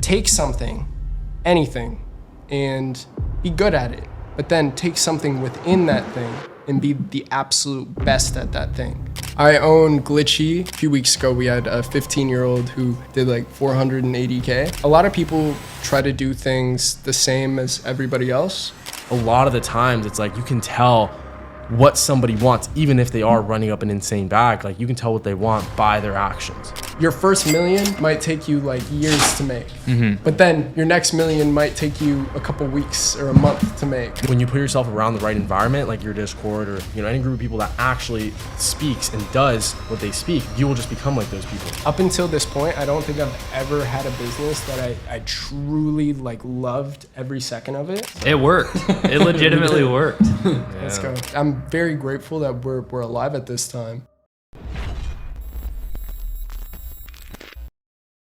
take something, anything, and be good at it, but then take something within that thing and be the absolute best at that thing. I own Glitchy. A few weeks ago, we had a 15-year-old who did like 480K. A lot of people try to do things the same as everybody else. A lot of the times it's like you can tell what somebody wants, even if they are running up an insane bag. Like you can tell what they want by their actions. Your first million might take you like years to make, but then your next million might take you a couple weeks or a month to make. When you put yourself around the right environment, like your Discord or any group of people that actually speaks and does what they speak, you will just become like those people. Up until this point, I don't think I've ever had a business that I truly like loved every second of it. It worked. It legitimately worked. Let's go. I'm very grateful that we're alive at this time.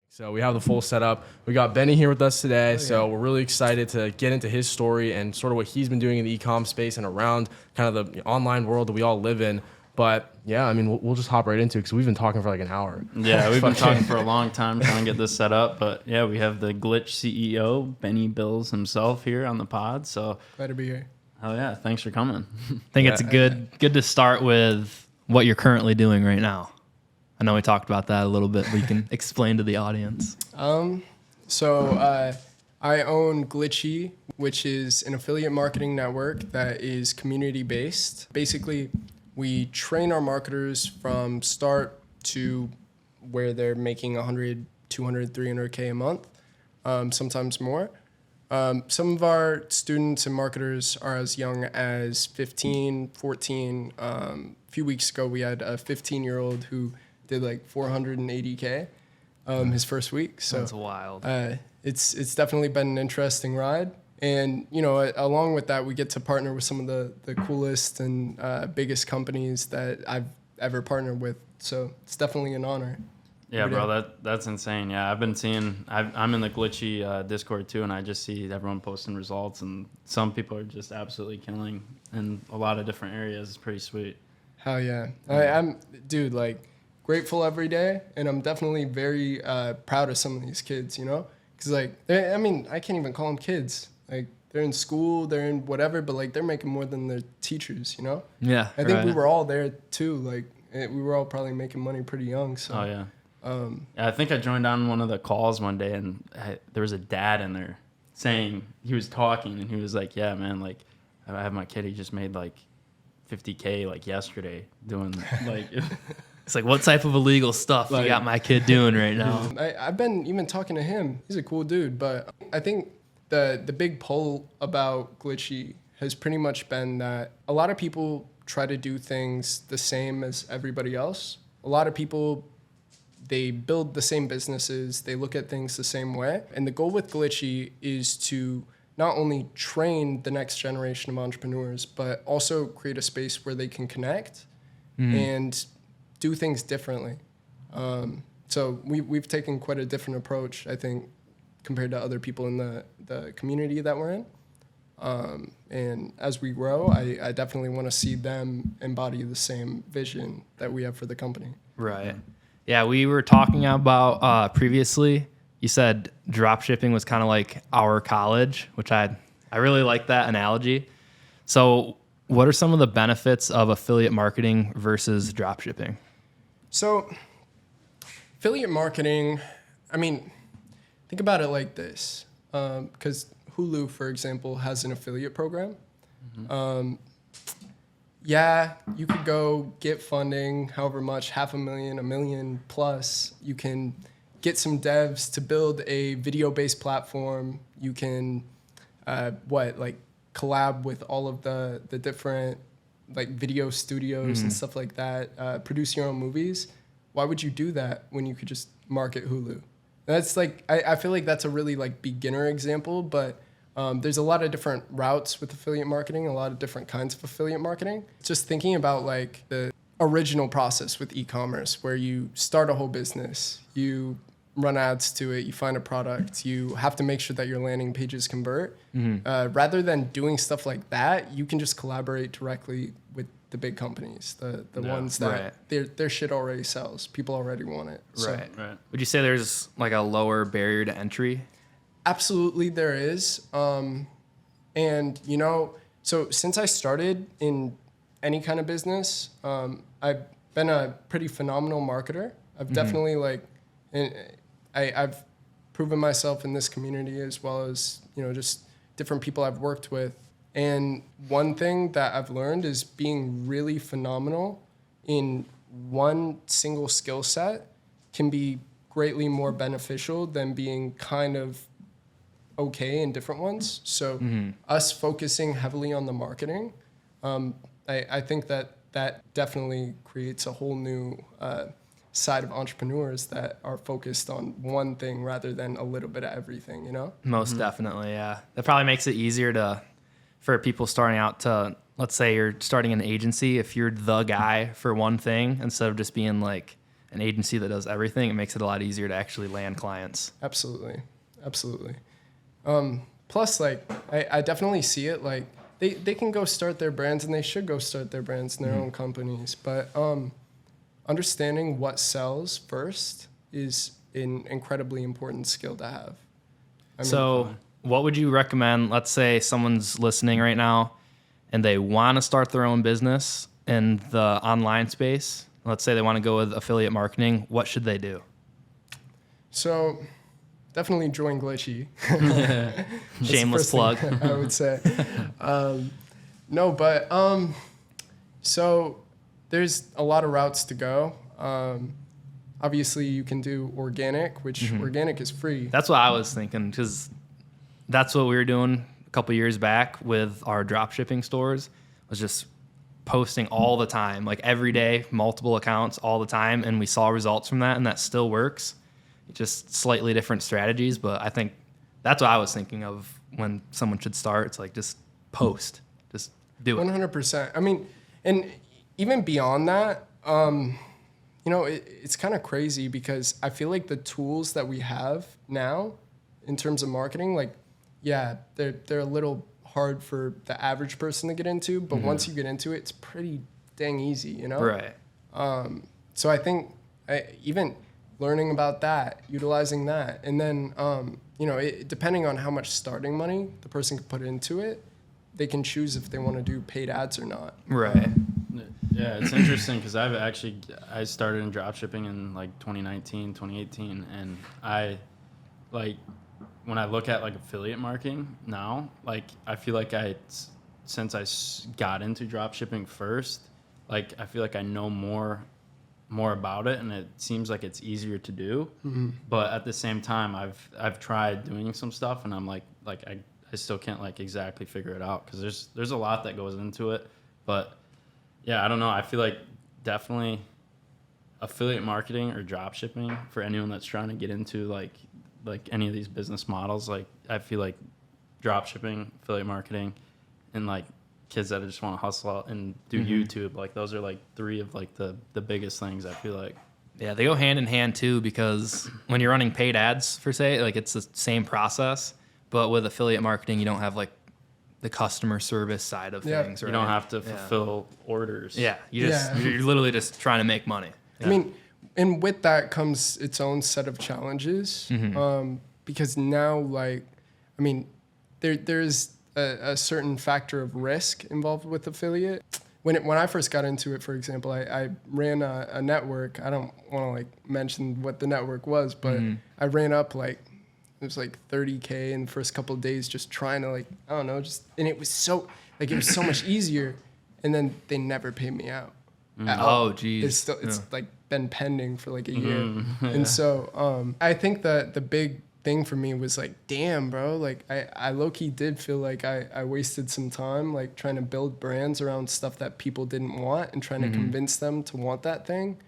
So we have the full setup. We got Benny here with us today. So we're really excited to get into his story and sort of what he's been doing in the e-com space and around kind of the online world that we all live in. But yeah, I mean, we'll just hop right into it because we've been talking for like an hour. Yeah, we've been talking for a long time trying to get this set up. But yeah, we have the Glitch CEO, Benny Billz himself here on the pod. So Glad to be here. Oh yeah, thanks for coming. I think it's good to start with what you're currently doing right now. I know we talked about that a little bit, but you can explain to the audience. So I own Glitchy, which is an affiliate marketing network that is community-based. Basically, we train our marketers from start to where they're making 100, 200, 300K a month, sometimes more. Some of our students and marketers are as young as 15, 14. A few weeks ago, we had a 15-year-old who did like 480K his first week. So that's wild. It's definitely been an interesting ride. And, along with that, we get to partner with some of the coolest and biggest companies that I've ever partnered with. So it's definitely an honor. Yeah, bro, that's insane. Yeah, I've been seeing, I'm in the Glitchy Discord too, and I just see everyone posting results, and some people are just absolutely killing in a lot of different areas. It's pretty sweet. Hell yeah. I'm grateful every day, and I'm definitely very proud of some of these kids, because I can't even call them kids. Like, they're in school, they're in whatever, but like they're making more than their teachers, Yeah. I think we were all there too. Like, we were all probably making money pretty young. So. Oh yeah. I think I joined on one of the calls one day, and there was a dad in there saying, he was talking, and he was like, yeah, man, like, I have my kid, he just made like 50K like yesterday doing like... It's like, what type of illegal stuff you got my kid doing right now? I've been even talking to him. He's a cool dude, but I think the big pull about Glitchy has pretty much been that a lot of people try to do things the same as everybody else. A lot of people, they build the same businesses, they look at things the same way. And the goal with Glitchy is to not only train the next generation of entrepreneurs, but also create a space where they can connect and do things differently. So we've taken quite a different approach, I think, compared to other people in the community that we're in. And as we grow, I definitely want to see them embody the same vision that we have for the company. Right. Yeah, we were talking about previously, you said dropshipping was kind of like our college, which I really like that analogy. So what are some of the benefits of affiliate marketing versus dropshipping? So affiliate marketing, think about it like this, because Hulu, for example, has an affiliate program. Yeah, you could go get funding, however much, $500,000, $1 million plus. You can get some devs to build a video-based platform. You can, collab with all of the different video studios and stuff like that, produce your own movies. Why would you do that when you could just market Hulu? That's I feel like that's a really beginner example, but there's a lot of different routes with affiliate marketing, a lot of different kinds of affiliate marketing. Just thinking about the original process with e-commerce, where you start a whole business, you run ads to it, you find a product, you have to make sure that your landing pages convert. Rather than doing stuff like that, you can just collaborate directly with the big companies, the ones that their shit already sells. People already want it. Right. Would you say there's a lower barrier to entry? Absolutely, there is. And, you know, so since I started in any kind of business, I've been a pretty phenomenal marketer. I've definitely I've proven myself in this community as well as, you know, just different people I've worked with. And one thing that I've learned is being really phenomenal in one single skill set can be greatly more beneficial than being kind of okay in different ones. So us focusing heavily on the marketing, I think that definitely creates a whole new side of entrepreneurs that are focused on one thing rather than a little bit of everything, you know? Most definitely, yeah. That probably makes it easier for people starting out to, let's say you're starting an agency, if you're the guy for one thing, instead of just being like an agency that does everything, it makes it a lot easier to actually land clients. Absolutely. Plus, like, I definitely see it, like, they can go start their brands and they should go start their brands in their own companies. But understanding what sells first is an incredibly important skill to have. So what would you recommend? Let's say someone's listening right now and they want to start their own business in the online space. Let's say they want to go with affiliate marketing. What should they do? So definitely join Glitchy. Shameless plug. I would say. So there's a lot of routes to go. Obviously, you can do organic, which organic is free. That's what I was thinking, because that's what we were doing a couple years back with our dropshipping stores, was just posting all the time, like every day, multiple accounts all the time, and we saw results from that, and that still works. Just slightly different strategies, but I think that's what I was thinking of when someone should start. It's like, just post, just do it. 100%. I mean, and even beyond that, you know, it's kind of crazy because I feel like the tools that we have now in terms of marketing, like, yeah, they're a little hard for the average person to get into, but once you get into it, it's pretty dang easy, you know? Right. So I think even learning about that, utilizing that, and then, you know, depending on how much starting money the person can put into it, they can choose if they want to do paid ads or not. Right. Yeah, it's interesting because I started in dropshipping in like 2019, 2018, and when I look at like affiliate marketing now, like I feel like since I got into dropshipping first, like I feel like I know more about it, and it seems like it's easier to do. But at the same time, I've tried doing some stuff, and I'm like I still can't like exactly figure it out because there's a lot that goes into it. But yeah, I don't know. I feel like definitely affiliate marketing or drop shipping for anyone that's trying to get into like any of these business models. Like I feel like drop shipping, affiliate marketing, and like kids that just want to hustle out and do YouTube. Like those are like three of like the biggest things I feel like. Yeah, they go hand in hand too, because when you're running paid ads per se, like it's the same process, but with affiliate marketing, you don't have like the customer service side of things. Right? You don't have to fulfill orders. Yeah, you're literally just trying to make money. I mean, and with that comes its own set of challenges, because now, like, I mean, there's a certain factor of risk involved with affiliate. When I first got into it, for example, I ran a network. I don't want to like mention what the network was, but I ran up like, it was like $30K in the first couple of days, just trying to like, I don't know, and it was so much easier. And then they never paid me out. Oh, geez. It's like been pending for like a year. And so I think that the big thing for me was like, damn, bro, like I low-key did feel like I wasted some time like trying to build brands around stuff that people didn't want and trying to convince them to want that thing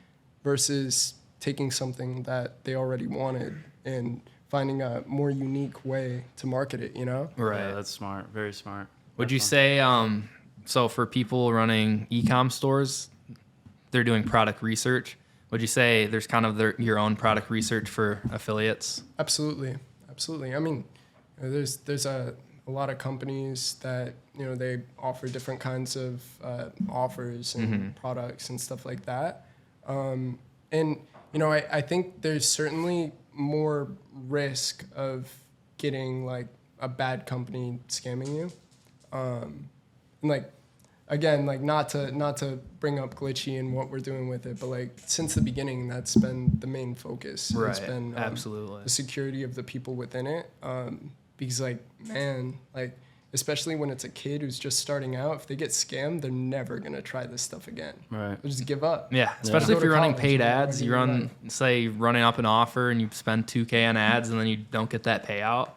versus taking something that they already wanted and finding a more unique way to market it, you know? Right. Yeah, that's smart. Very smart. Would you say, so for people running e-com stores, they're doing product research. Would you say there's kind of your own product research for affiliates? Absolutely. I mean, there's a lot of companies that, you know, they offer different kinds of offers and products and stuff like that. And, you know, I think there's certainly more risk of getting like a bad company scamming you. And like, again, like not to bring up Glitchy and what we're doing with it, but like since the beginning, that's been the main focus. Right. It's been Absolutely. the security of the people within it. Because like, man, like especially when it's a kid who's just starting out, if they get scammed, they're never gonna try this stuff again. Right. They'll just give up. Yeah, especially Go if to you're running college, paid man, ads. already You run, right. say, running up an offer and you spend $2K on ads and then you don't get that payout.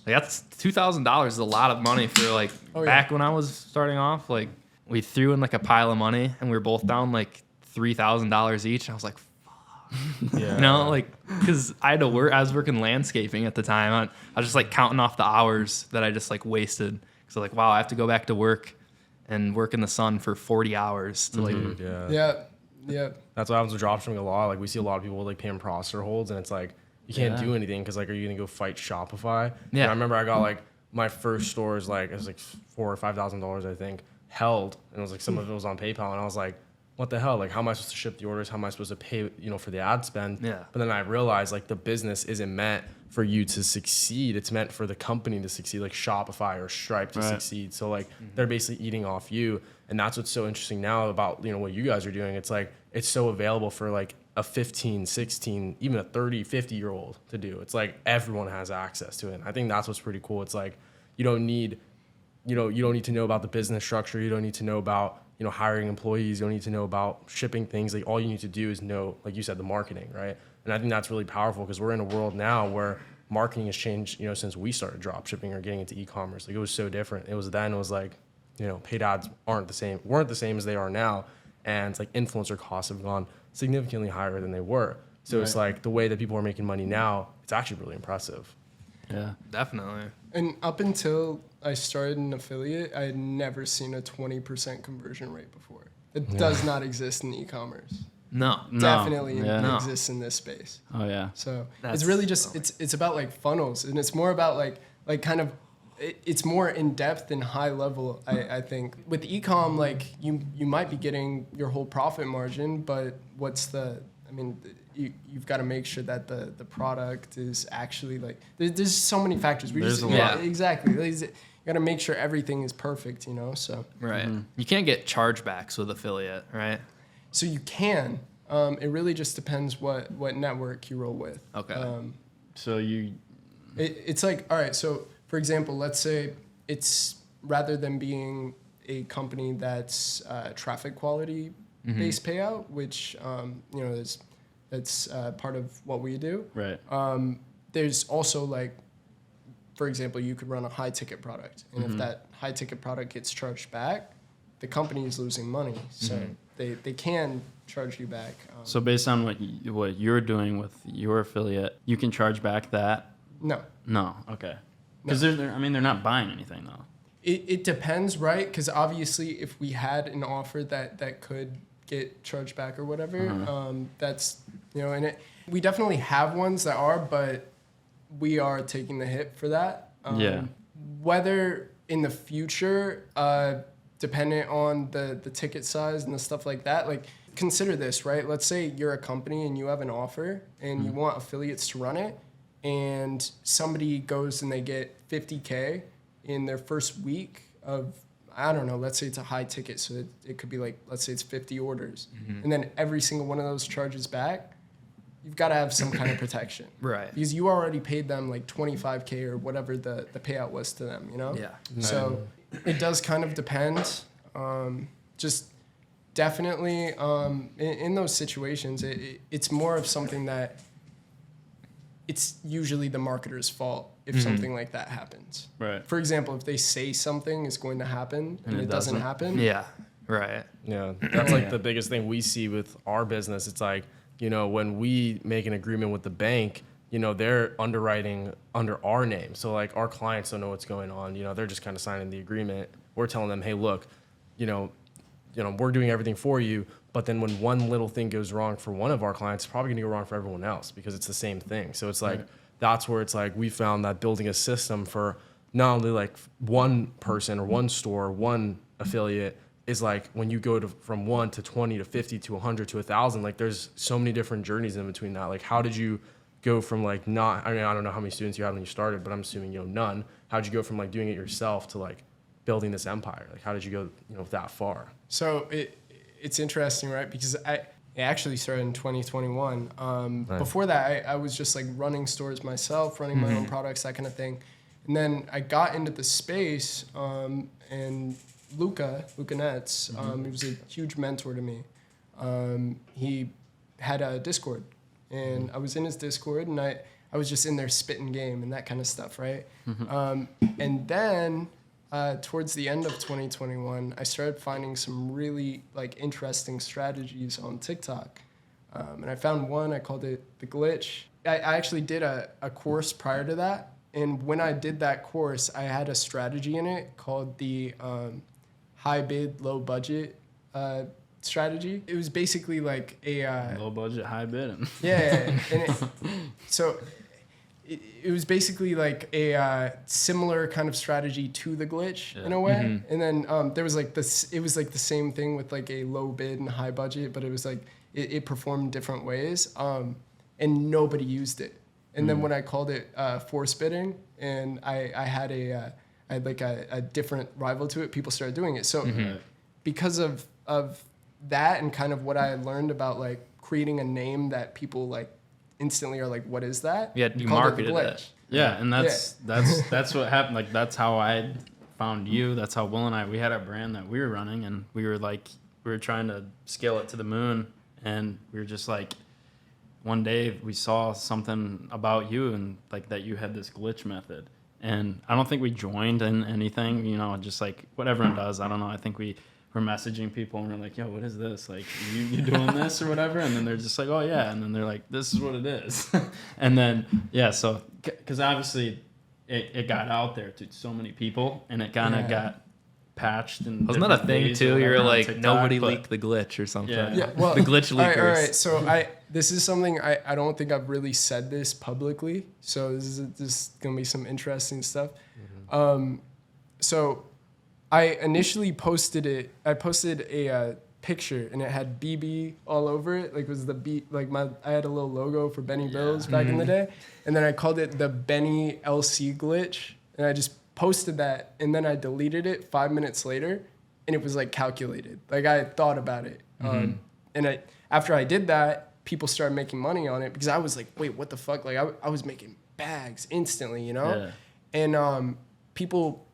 Like that's $2,000 is a lot of money for like back when I was starting off. Like we threw in like a pile of money and we were both down like $3,000 each. And I was like, Yeah. you know, like because I had to work. I was working landscaping at the time. I was just like counting off the hours that I just like wasted. So like, wow, I have to go back to work and work in the sun for 40 hours to like. Yeah. That's what happens with dropshipping a lot. Like we see a lot of people with like paying processor holds, and it's like you can't do anything because like, are you gonna go fight Shopify? Yeah. And I remember I got like my first store is like it was like $4,000 or $5,000 I think held, and it was like some of it was on PayPal, and I was like, what the hell? Like how am I supposed to ship the orders? How am I supposed to pay for the ad spend? Yeah. But then I realized like the business isn't meant for you to succeed. It's meant for the company to succeed, like Shopify or Stripe to succeed. So like they're basically eating off you. And that's what's so interesting now about, what you guys are doing. It's like, it's so available for like a 15, 16, even a 30, 50-year-old to do. It's like everyone has access to it. And I think that's what's pretty cool. It's like, you don't need to know about the business structure. You don't need to know about, hiring employees. You don't need to know about shipping things. Like all you need to do is know, like you said, the marketing, right? And I think that's really powerful because we're in a world now where marketing has changed, since we started drop shipping or getting into e-commerce. Like it was so different. It was like, paid ads weren't the same as they are now. And it's like influencer costs have gone significantly higher than they were. So it's like the way that people are making money now, it's actually really impressive. Yeah. Definitely. And up until I started an affiliate, I had never seen a 20% conversion rate before. It does not exist in e-commerce. No. Definitely Yeah. exists in this space. Oh yeah. So That's it's really just it's about like funnels, and it's more about like kind of it's more in depth and high level. I think with e-com, like you might be getting your whole profit margin, but you've got to make sure that the product is actually like there's so many factors. Exactly. You got to make sure everything is perfect. So Right. You can't get chargebacks with affiliate, right? So you can. It really just depends what network you roll with. Okay. So you. It's like, all right, so for example, let's say it's rather than being a company that's traffic quality based payout, which that's part of what we do. Right. There's also like, for example, you could run a high ticket product, and if that high ticket product gets charged back, the company is losing money. So they can charge you back. So based on what you're doing with your affiliate, you can charge back that? No. No. Okay. Because they're not buying anything though. It depends, right? Because obviously, if we had an offer that could get charged back or whatever, that's and we definitely have ones that are, but we are taking the hit for that. Whether in the future, dependent on the ticket size and the stuff like that, like consider this, right? Let's say you're a company and you have an offer and you want affiliates to run it, and somebody goes and they get 50K in their first week of, I don't know, let's say it's a high ticket, so it could be like, let's say it's 50 orders, and then every single one of those charges back, you've got to have some kind of protection. Right. Because you already paid them like 25K or whatever the payout was to them, Yeah. So it does kind of depend. Just definitely in those situations, it's more of something that it's usually the marketer's fault if something like that happens. Right. For example, if they say something is going to happen and it doesn't happen. Yeah. Right. Yeah, that's like the biggest thing we see with our business. It's like, when we make an agreement with the bank, they're underwriting under our name. So like our clients don't know what's going on. They're just kind of signing the agreement. We're telling them, hey, look, we're doing everything for you. But then when one little thing goes wrong for one of our clients, it's probably going to go wrong for everyone else because it's the same thing. So it's like, that's where it's like we found that building a system for not only like one person or one store, one affiliate, is like when you go from 1 to 20 to 50 to 100 to 1,000, like there's so many different journeys in between that. Like how did you go from like not, I mean, I don't know how many students you had when you started, but I'm assuming, none. How'd you go from like doing it yourself to like building this empire? Like, how did you go, that far? So it's interesting, right? Because it actually started in 2021. Right. Before that, I was just like running stores myself, running my own products, that kind of thing. And then I got into the space, and Luca Netz, he was a huge mentor to me. He had a Discord, and I was in his Discord, and I was just in there spitting game and that kind of stuff, right? And then towards the end of 2021, I started finding some really like interesting strategies on TikTok. And I found one, I called it The Glitch. I actually did a course prior to that. And when I did that course, I had a strategy in it called the high bid, low budget strategy. It was basically like a... low budget, high bid. Yeah. And it was basically like a similar kind of strategy to the glitch in a way. And then there was like this, it was like the same thing with like a low bid and high budget, but it was like, it performed different ways. And nobody used it. And then when I called it force bidding, and I had a different rival to it, people started doing it. So because of that and kind of what I learned about like creating a name that people like instantly are like, what is that? Yeah, you called it marketed The it. Glitch. Yeah, and that's what happened. Like, that's how I found you. That's how Will and I, we had a brand that we were running, and we were trying to scale it to the moon, and we were just like, one day we saw something about you and like that you had this glitch method. And I don't think we joined in anything, just like what everyone does. I don't know. I think we were messaging people and we're like, yo, what is this? Like, you doing this or whatever? And then they're just like, oh yeah. And then they're like, this is what it is. And then, yeah, so, because obviously it got out there to so many people, and it kind of got patched. And wasn't that a thing too? You're like, TikTok, nobody leaked the glitch or something. Yeah, well, the glitch leakers. All right. So this is something I don't think I've really said this publicly. So this is gonna be some interesting stuff. So I initially posted it. I posted a picture, and it had BB all over it. Like, it was the B, like I had a little logo for Benny Billz back in the day, and then I called it the Benny LC glitch, and I just posted that, and then I deleted it 5 minutes later, and it was like calculated. Like, I had thought about it, and after I did that, people started making money on it because I was like, wait, what the fuck? Like, I was making bags instantly, and people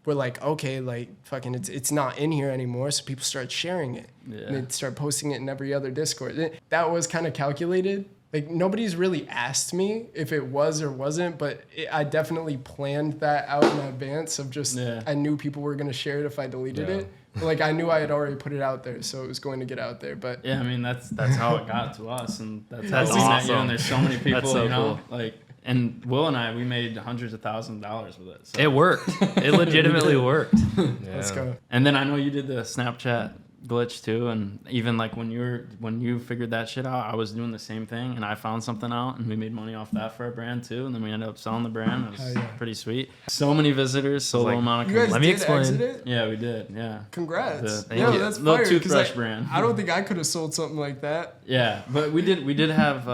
were like, okay, like, fucking, it's not in here anymore. So people started sharing it. And they'd start posting it in every other Discord. That was kind of calculated. Like, nobody's really asked me if it was or wasn't, but I definitely planned that out in advance of just, I knew people were going to share it if I deleted it. But, like, I knew I had already put it out there, so it was going to get out there. But yeah, I mean, that's how it got to us, and that's how we awesome. met you. And there's so many people, That's so cool. like. And Will and I, we made hundreds of thousands of dollars with it. So. It worked. It legitimately worked. let's go. And then I know you did the Snapchat glitch too, and even like when you figured that shit out, I was doing the same thing, and I found something out, and we made money off that for our brand too, and then we ended up selling the brand. It was pretty sweet. So many visitors, so low amount of. You guys Let me did explain. exit it? Yeah, we did. Yeah. Congrats. Thank you. That's Little fire. 'Cause toothbrush brand. I don't think I could have sold something like that. Yeah, but we did have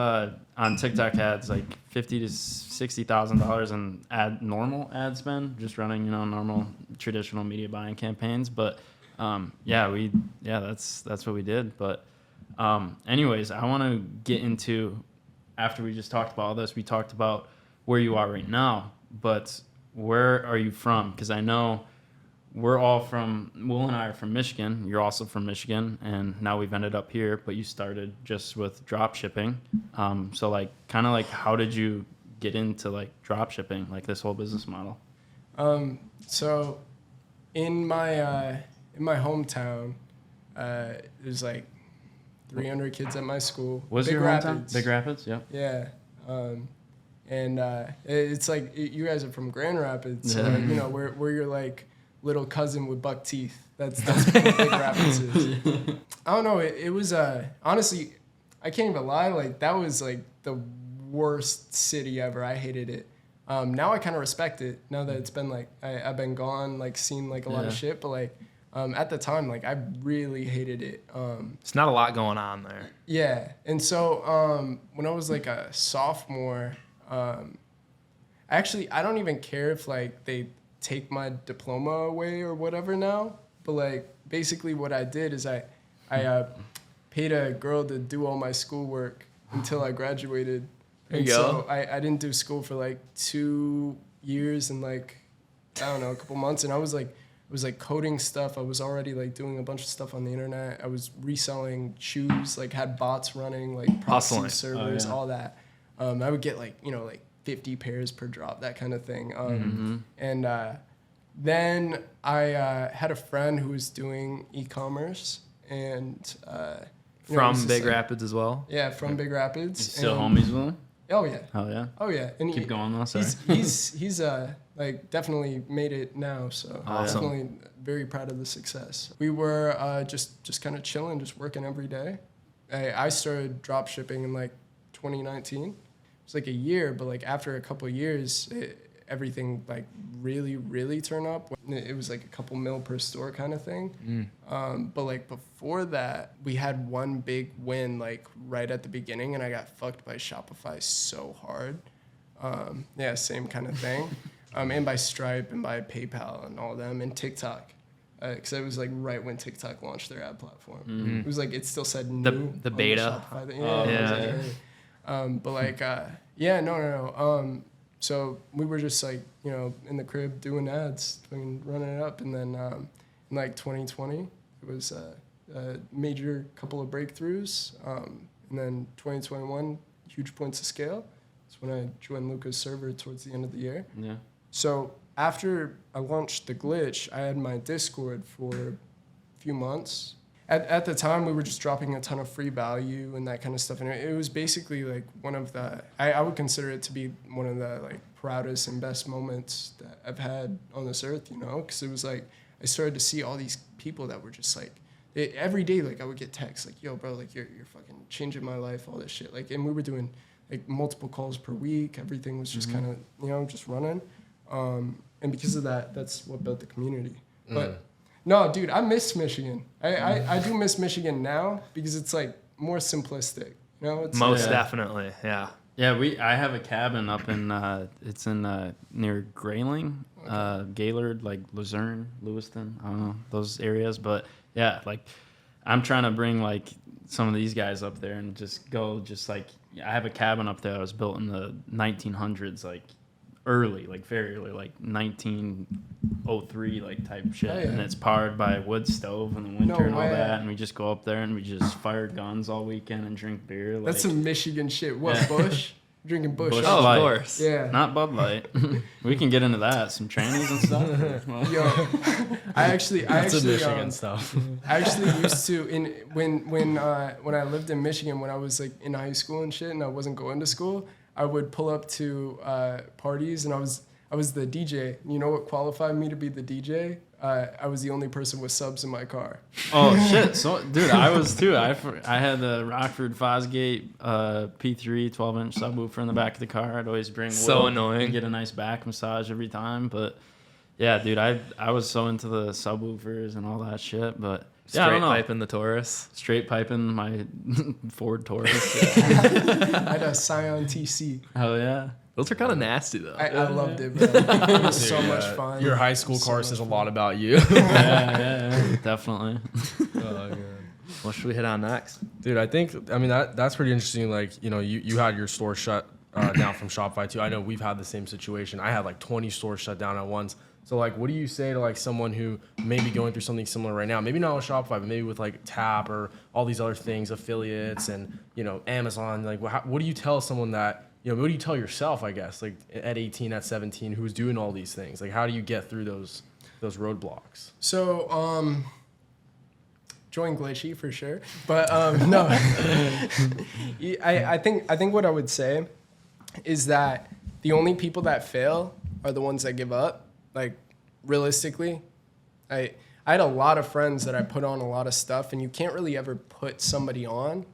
on TikTok ads like $50,000 to $60,000 in normal ad spend, just running normal traditional media buying campaigns. But that's what we did. But anyways, I want to get into, after we just talked about all this, we talked about where you are right now, but where are you from? Because I know we're all from, Will and I are from Michigan. You're also from Michigan, and now we've ended up here, but you started just with drop shipping. So like, kind of like, how did you get into like drop shipping, like this whole business model? So in my hometown, there's like 300 kids at my school. Was Big your Rapids. hometown? Big Rapids, yeah. Yeah. And it's like, you guys are from Grand Rapids, so like, we're your like little cousin with buck teeth. That's what Big Rapids is. I don't know. It was honestly, I can't even lie. Like, that was like the worst city ever. I hated it. Now I kind of respect it. Now that it's been like I've been gone, like seen like a lot of shit. But like At the time, like I really hated it. It's not a lot going on there. Yeah, and so when I was like a sophomore, actually I don't even care if like they take my diploma away or whatever now. But like basically what I did is I paid a girl to do all my schoolwork until I graduated. There you And go. So I didn't do school for like 2 years and like I don't know, a couple months, and I was like coding stuff. I was already like doing a bunch of stuff on the internet. I was reselling shoes, like had bots running, like proxy Hustling. servers, all that. I would get like, you know, like 50 pairs per drop, that kind of thing. And then I had a friend who was doing e-commerce and you know, it was From just, Big like- Rapids as well. Yeah, from Big Rapids. You still And- homies with him? Oh yeah. Hell yeah. Oh yeah. And Keep going though. Sorry. he's like definitely made it now, so Awesome. definitely very proud of the success. We were just kind of chilling, just working every day. I started drop shipping in like 2019. It was like a year, but like after a couple of years, everything like really turned up. It was like a couple mil per store kind of thing. But like before that, we had one big win like right at the beginning, and I got fucked by Shopify so hard. Yeah, same kind of thing. And by Stripe and by PayPal and all them and TikTok. Because it was like right when TikTok launched their ad platform. It was like, it still said new. The on beta. Shopify thing. Yeah. It was like, hey. But like, yeah, no. So we were just like, you know, in the crib doing ads, running it up. And then in like 2020, it was a major couple of breakthroughs. And then 2021, huge points of scale. That's when I joined Luca's server towards the end of the year. Yeah. So after I launched the glitch, I had my Discord for a few months. At the time, we were just dropping a ton of free value and that kind of stuff. And it was basically like one of the, I would consider it to be one of the like proudest and best moments that I've had on this earth, you know? Because it was like, I started to see all these people that were just like, every day, like I would get texts like, yo, bro, like you're fucking changing my life, all this shit. Like, and we were doing like multiple calls per week. Everything was just kind of, you know, just running. And because of that, that's what built the community. But no, dude, I miss Michigan. I do miss Michigan now because it's like more simplistic. You know, it's Most Yeah. definitely, yeah. Yeah, I have a cabin up in it's in near Grayling, Gaylord, like Luzerne, Lewiston, I don't know those areas, but yeah, like I'm trying to bring like some of these guys up there and just go like I have a cabin up there that was built in the 1900s, like early, like very early, like 1903 like type shit, Oh, yeah. and it's powered by a wood stove in the winter No and all way. that, and we just go up there and we just fire guns all weekend and drink beer. Like, that's some Michigan shit. What, Yeah. Bush? Drinking Bush. Bush Oh, of Light. course. Yeah. Not Bud Light. We can get into that. Some trannies and stuff. Well, Yo, I That's a actually Michigan stuff. I actually used to when I lived in Michigan, when I was like in high school and shit, and I wasn't going to school, I would pull up to parties, and I was the DJ. You know what qualified me to be the DJ? I was the only person with subs in my car. oh shit! So, dude, I was too. I had the Rockford Fosgate P3 12-inch subwoofer in the back of the car. I'd always bring So Will annoying. and get a nice back massage every time. But yeah, dude, I was so into the subwoofers and all that shit. But yeah, I Straight don't know. pipe in the Taurus. Straight piping my Ford Taurus. I had a Scion TC. Hell yeah. Those are kind of nasty though. I loved it, bro. It was so much fun. Your high school So car much says a fun. lot about you. Yeah, definitely. What should we hit on next? Dude, I think that's pretty interesting. Like, you know, you had your store shut down from Shopify too. I know we've had the same situation. I had like 20 stores shut down at once. So like, what do you say to like someone who may be going through something similar right now? Maybe not with Shopify, but maybe with like Tap or all these other things, affiliates and, you know, Amazon. Like, what do you tell someone that, you know, what do you tell yourself, I guess, like at 18, at 17, who's doing all these things? Like, how do you get through those roadblocks? So, join Glitchy for sure, but no. I think what I would say is that the only people that fail are the ones that give up. Like, realistically, I had a lot of friends that I put on a lot of stuff, and you can't really ever put somebody on.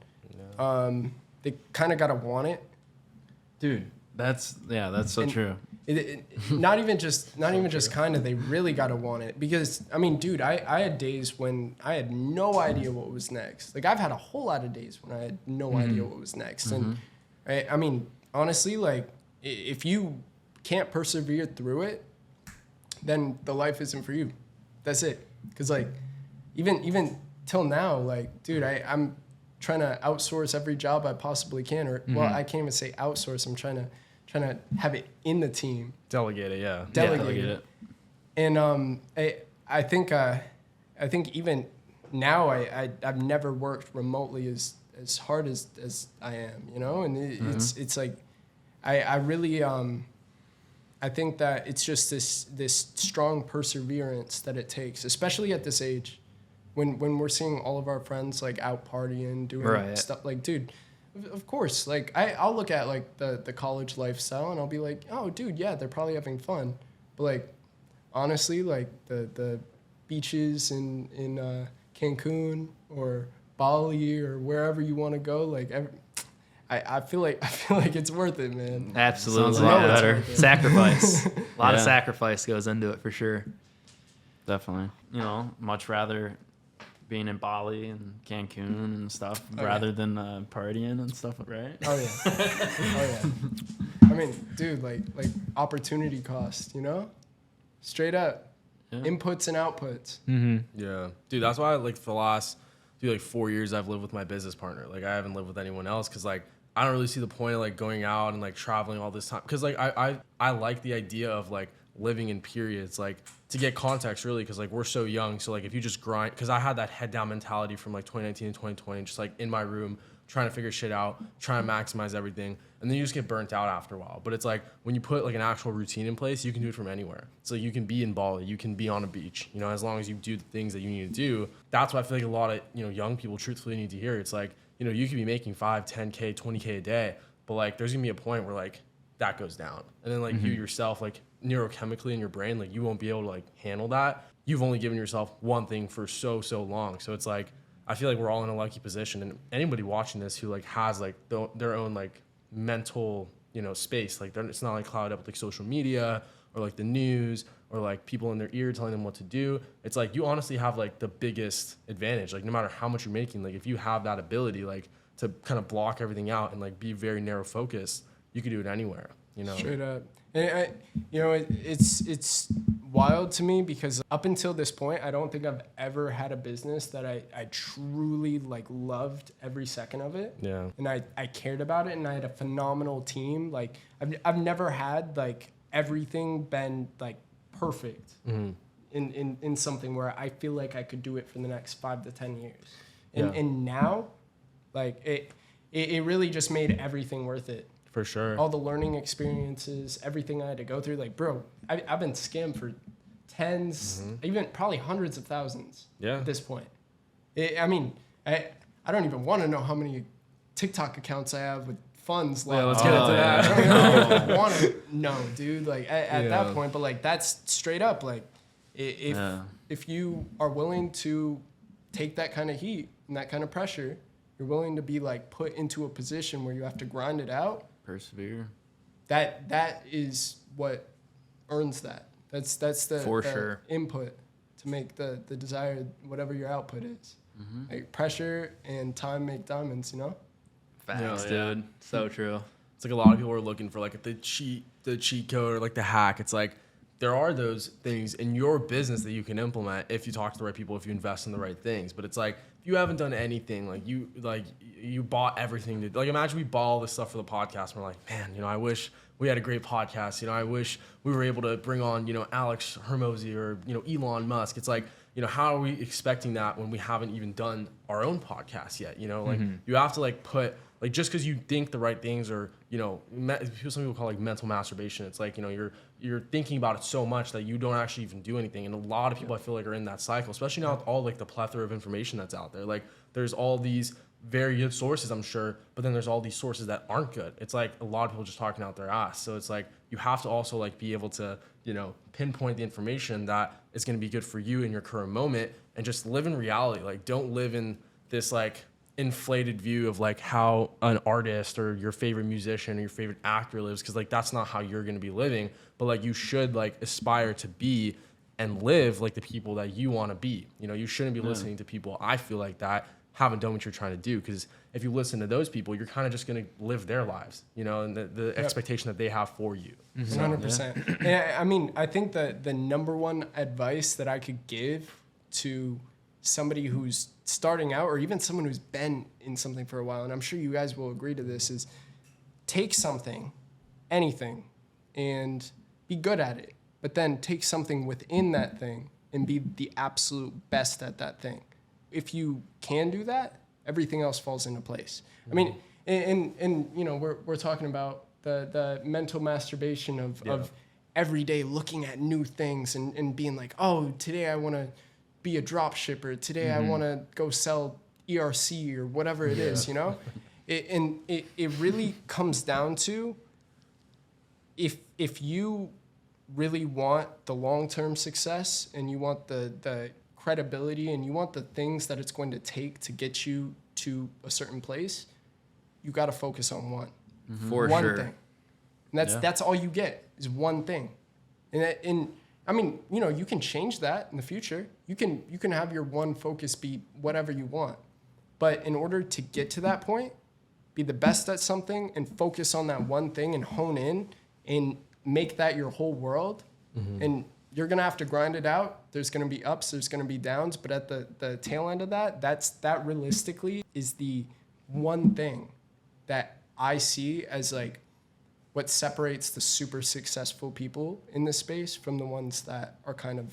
They kind of gotta want it. Dude, that's so And- true. not even just kind of, they really got to want it. Because I mean, dude, I had days when I had no idea what was next. Like I've had a whole lot of days when I had no idea what was next. And I mean, honestly, like if you can't persevere through it, then the life isn't for you. That's it. Because like even till now, like, dude, I'm trying to outsource every job I possibly can, or well, I can't even say outsource. I'm trying to have it in the team. Delegate it, yeah. Delegate it. And I think even now I've never worked remotely as hard as I am, you know. And it's like I really I think that it's just this strong perseverance that it takes, especially at this age, when we're seeing all of our friends like out partying, doing stuff. Like, dude, of course, like I'll look at like the college lifestyle and I'll be like, oh, dude, yeah, they're probably having fun. But like, honestly, like the beaches in Cancun or Bali or wherever you want to go, like I feel like it's worth it, man. Absolutely. Sounds a lot better. Sacrifice. A lot of Yeah. sacrifice goes into it for sure. Definitely. You know, much rather being in Bali and Cancun and stuff rather than partying and stuff, right? Oh yeah. Oh yeah. I mean, dude, like opportunity cost, you know? Straight up. Yeah. Inputs and outputs. Yeah, dude, that's why like for the last 4 years I've lived with my business partner. Like I haven't lived with anyone else because like I don't really see the point of like going out and like traveling all this time. Because like I like the idea of like living in periods, like to get context really, because like we're so young. So like if you just grind, because I had that head down mentality from like 2019 and 2020, just like in my room trying to figure shit out, trying to maximize everything, and then you just get burnt out after a while. But it's like when you put like an actual routine in place, you can do it from anywhere. So you can be in Bali, you can be on a beach, you know, as long as you do the things that you need to do. That's why I feel like a lot of, you know, young people truthfully need to hear. It's like, you know, you could be making 5, 10K, 20K a day, but like there's gonna be a point where like that goes down. And then like you yourself, like neurochemically in your brain, like you won't be able to like handle that. You've only given yourself one thing for so long. So it's like, I feel like we're all in a lucky position, and anybody watching this who like has like their own like mental, you know, space, like it's not like clouded up with like social media or like the news or like people in their ear telling them what to do. It's like you honestly have like the biggest advantage. Like no matter how much you're making, like if you have that ability like to kind of block everything out and like be very narrow focused, you could do it anywhere, you know. Straight up. And you know, it's wild to me because up until this point, I don't think I've ever had a business that I truly like loved every second of it. Yeah. And I cared about it, and I had a phenomenal team. Like I've never had like everything been like perfect in something where I feel like I could do it for the next 5 to 10 years. And now, like it really just made everything worth it. For sure. All the learning experiences, everything I had to go through. Like, bro, I've been scammed for tens, even probably hundreds of thousands at this point. I mean, I don't even want to know how many TikTok accounts I have with funds. Yeah, let's get into that. I don't even want to know, dude. Like, at that point, but like, that's straight up. Like, if you are willing to take that kind of heat and that kind of pressure, you're willing to be like put into a position where you have to grind it out. Persevere. That is what earns that. That's the sure. input to make the desired whatever your output is. Like pressure and time make diamonds, you know? Facts, Yeah. dude. So true. It's like a lot of people are looking for like the cheat code or like the hack. It's like there are those things in your business that you can implement if you talk to the right people, if you invest in the right things. But it's like if you haven't done anything, like you bought everything to like imagine we bought all this stuff for the podcast and we're like, man, you know, I wish we had a great podcast. You know, I wish we were able to bring on, you know, Alex Hermosi or, you know, Elon Musk. It's like, you know, how are we expecting that when we haven't even done our own podcast yet? You know, like you have to like put like just because you think the right things or, you know, some people call it like mental masturbation. It's like, you know, you're thinking about it so much that you don't actually even do anything. And a lot of people I feel like are in that cycle, especially now with all like the plethora of information that's out there. Like there's all these very good sources, I'm sure, but then there's all these sources that aren't good. It's like a lot of people just talking out their ass. So it's like you have to also like be able to, you know, pinpoint the information that is going to be good for you in your current moment and just live in reality. Like don't live in this like inflated view of like how an artist or your favorite musician or your favorite actor lives, because like that's not how you're going to be living, but like you should like aspire to be and live like the people that you want to be. You know, you shouldn't be listening to people, I feel like, that haven't done what you're trying to do, because if you listen to those people, you're kind of just going to live their lives, you know, and the expectation that they have for you. 100%. And I mean, I think that the number one advice that I could give to somebody who's starting out, or even someone who's been in something for a while, and I'm sure you guys will agree to this, is take something, anything, and be good at it. But then take something within that thing and be the absolute best at that thing. If you can do that, everything else falls into place. I mean, and you know, we're talking about the mental masturbation of every day looking at new things and being like, oh, today I want to be a drop shipper. Today I want to go sell ERC or whatever it is, you know? It really comes down to if you really want the long-term success and you want the credibility and you want the things that it's going to take to get you to a certain place, you got to focus on one. For one sure. thing. And that's all you get is one thing. And I mean, you know, you can change that in the future. You can have your one focus be whatever you want. But in order to get to that point, be the best at something and focus on that one thing and hone in and make that your whole world. And you're going to have to grind it out. There's going to be ups, there's going to be downs, but at the tail end of that realistically is the one thing that I see as like what separates the super successful people in this space from the ones that are kind of,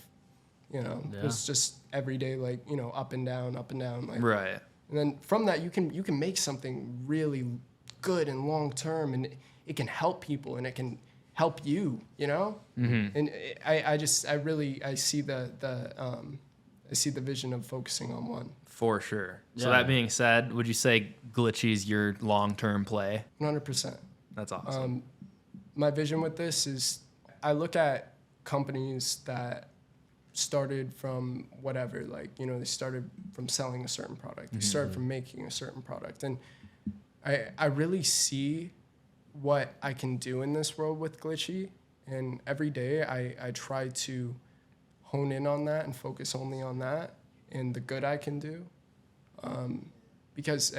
you know, it's just every day, like, you know, up and down, like, Right. and then from that you can make something really good and long term, and it can help people and it can help you, you know. And I see the vision of focusing on one. For sure. So Yeah. that being said, would you say Glitchy's your long-term play? 100%. That's awesome. My vision with this is I look at companies that started from whatever, like, you know, they started from selling a certain product. They started from making a certain product. And I really see what I can do in this world with Glitchy. And every day I try to hone in on that and focus only on that and the good I can do. Because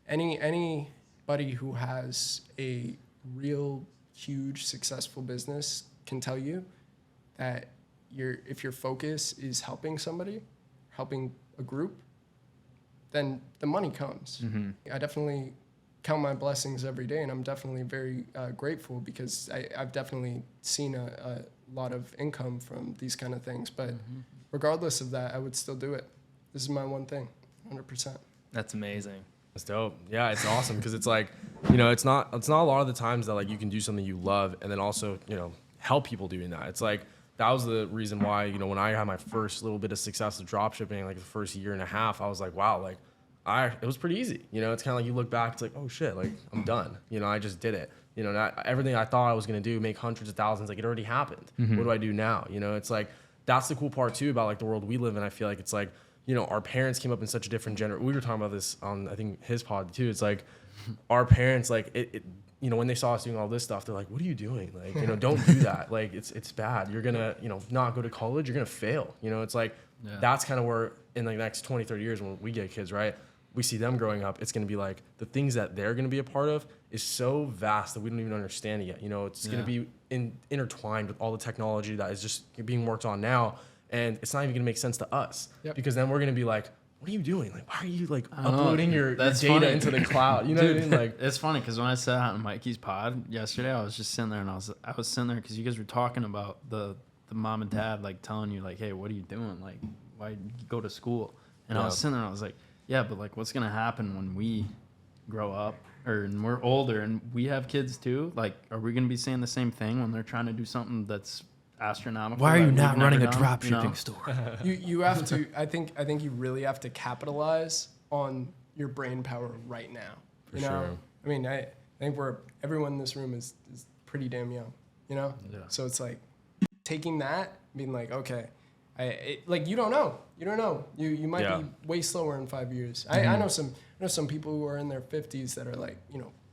anybody who has a real huge successful business can tell you that if your focus is helping somebody, helping a group, then the money comes. I definitely count my blessings every day, and I'm definitely very grateful because I've definitely seen a lot of income from these kind of things. But regardless of that, I would still do it. This is my one thing, 100%. That's amazing. That's dope. Yeah, it's awesome because it's like, you know, it's not a lot of the times that like you can do something you love and then also, you know, help people doing that. It's like that was the reason why, you know, when I had my first little bit of success with dropshipping, like the first year and a half, I was like, wow, like it was pretty easy. You know, it's kind of like you look back, it's like, oh shit, like I'm done. You know, I just did it. You know, not everything I thought I was gonna do, make hundreds of thousands, like it already happened. What do I do now? You know, it's like that's the cool part too about like the world we live in. I feel like it's like, you know, our parents came up in such a different generation. We were talking about this on, I think, his pod too. It's like our parents, like it, you know, when they saw us doing all this stuff, they're like, what are you doing? Like, you know, don't do that. Like, it's bad. You're going to, you know, not go to college. You're going to fail. You know, it's like, that's kind of where in the next 20, 30 years when we get kids, right? We see them growing up. It's going to be like the things that they're going to be a part of is so vast that we don't even understand it yet. You know, it's going to be intertwined with all the technology that is just being worked on now. And it's not even going to make sense to us because then we're going to be like, what are you doing? Like, why are you like uploading your data into the cloud? You know what I mean? Like, it's funny because when I sat on Mikey's pod yesterday, I was just sitting there and I was sitting there because you guys were talking about the mom and dad like telling you like, hey, what are you doing? Like, why you go to school? And I was sitting there and I was like, yeah, but like, what's gonna happen when we grow up and we're older and we have kids too? Like, are we gonna be saying the same thing when they're trying to do something that's astronomical? Why are you that not we've running a never drop done, you know? shipping store? You have to. I think you really have to capitalize on your brain power right now. You know, sure. I mean, I think everyone in this room is pretty damn young. You know, Yeah. so it's like taking that, being like, okay, Like you don't know. You might be way slower in 5 years. I know some people who are in their 50s that are like,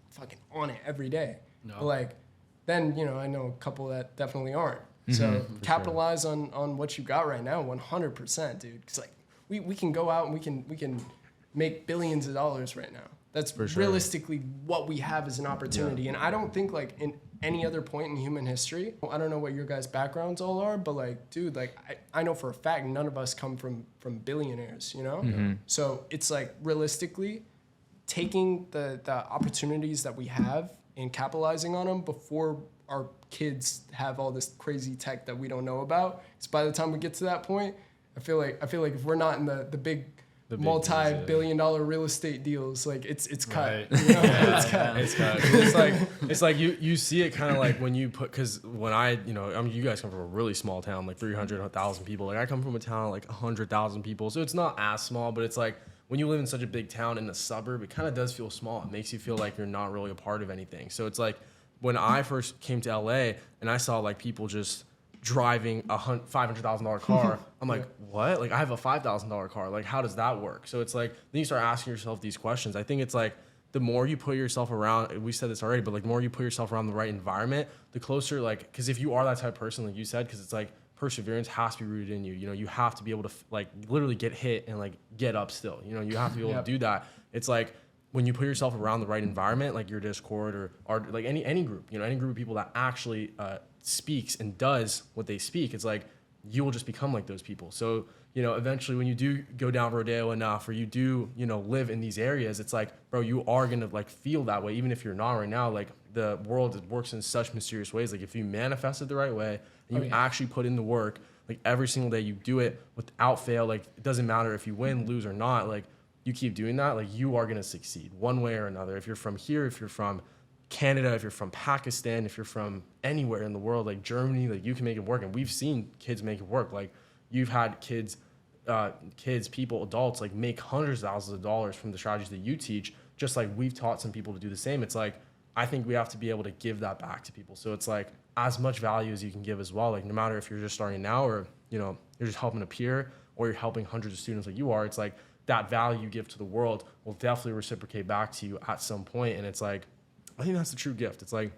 fucking on it every day. No. But like, then, I know a couple that definitely aren't. So capitalize on what you got right now, 100%, dude. Because like we can go out and we can make billions of dollars right now. That's realistically what we have as an opportunity. Yeah. And I don't think like in any other point in human history, I don't know what your guys' backgrounds all are, but like, dude, like I know for a fact none of us come from billionaires, So it's like realistically taking the opportunities that we have and capitalizing on them before our kids have all this crazy tech that we don't know about. Because by the time we get to that point, I feel like if we're not in the big multi-billion-dollar real estate deals, like it's cut. Right. It's cut. It's cut. It's like you see it kind of like when you put, because when you guys come from a really small town, like 300,000 people. Like I come from a town like 100,000 people, so it's not as small, but it's like when you live in such a big town in a suburb, it kind of does feel small. It makes you feel like you're not really a part of anything. So it's like when I first came to LA and I saw like people just driving a $500,000 car, I'm like, what? Like I have a $5,000 car. Like how does that work? So it's like then you start asking yourself these questions. I think it's like the more you put yourself around, we said this already, but like the more you put yourself around the right environment, the closer, like, because if you are that type of person, like you said, because it's like perseverance has to be rooted in you. You have to be able to like literally get hit and like get up still. You have to be able to do that. It's like when you put yourself around the right environment, like your Discord or like any group, any group of people that actually speaks and does what they speak, it's like you will just become like those people. So eventually when you do go down Rodeo enough or you do live in these areas, it's like, bro, you are gonna like feel that way even if you're not right now. Like the world works in such mysterious ways. Like if you manifest it the right way and you actually put in the work, like every single day you do it without fail, like it doesn't matter if you win, lose or not, like you keep doing that, like you are gonna succeed one way or another. If you're from here, if you're from Canada, if you're from Pakistan, if you're from anywhere in the world, like Germany, like you can make it work. And we've seen kids make it work. Like you've had kids, people, adults, like make hundreds of thousands of dollars from the strategies that you teach, just like we've taught some people to do the same. It's like, I think we have to be able to give that back to people. So it's like as much value as you can give as well. Like no matter if you're just starting now or, you're just helping a peer or you're helping hundreds of students like you are, it's like that value you give to the world will definitely reciprocate back to you at some point. And it's like, I think that's the true gift. It's like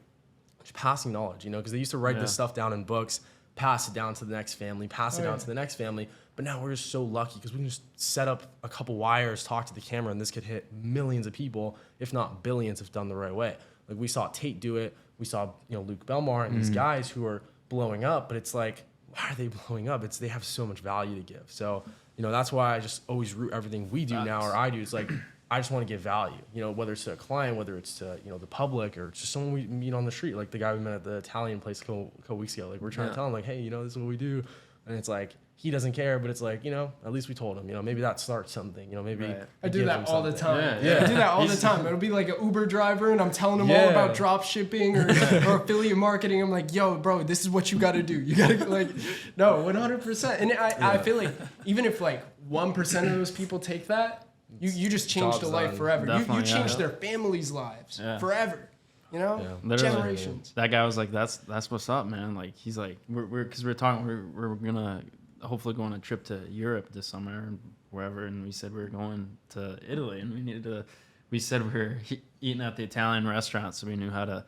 just passing knowledge, because they used to write this stuff down in books, pass it down to the next family, pass it down to the next family. But now we're just so lucky because we can just set up a couple wires, talk to the camera, and this could hit millions of people, if not billions, if done the right way. Like we saw Tate do it. We saw, Luke Belmar and these guys who are blowing up, but it's like, why are they blowing up? They have so much value to give. So, that's why I just always root everything we do now or I do. It's like, I just want to give value, whether it's to a client, whether it's to, the public or just someone we meet on the street, like the guy we met at the Italian place a couple weeks ago. Like we're trying to tell him like, hey, this is what we do. And it's like, he doesn't care, but it's like, at least we told him, maybe that starts something, maybe. I do that all the time. Yeah. I do that all the time. It'll be like an Uber driver and I'm telling him all about drop shipping or affiliate marketing. I'm like, yo, bro, this is what you got to do. You got to like, no, 100%. And I feel like even if like 1% of those people take that, you just changed a life forever. You changed their families' lives forever. Generations. That guy was like, "That's what's up, man." Like he's like, we're gonna hopefully go on a trip to Europe this summer and wherever, and we said we were going to Italy, and we said we were eating at the Italian restaurant, so we knew how to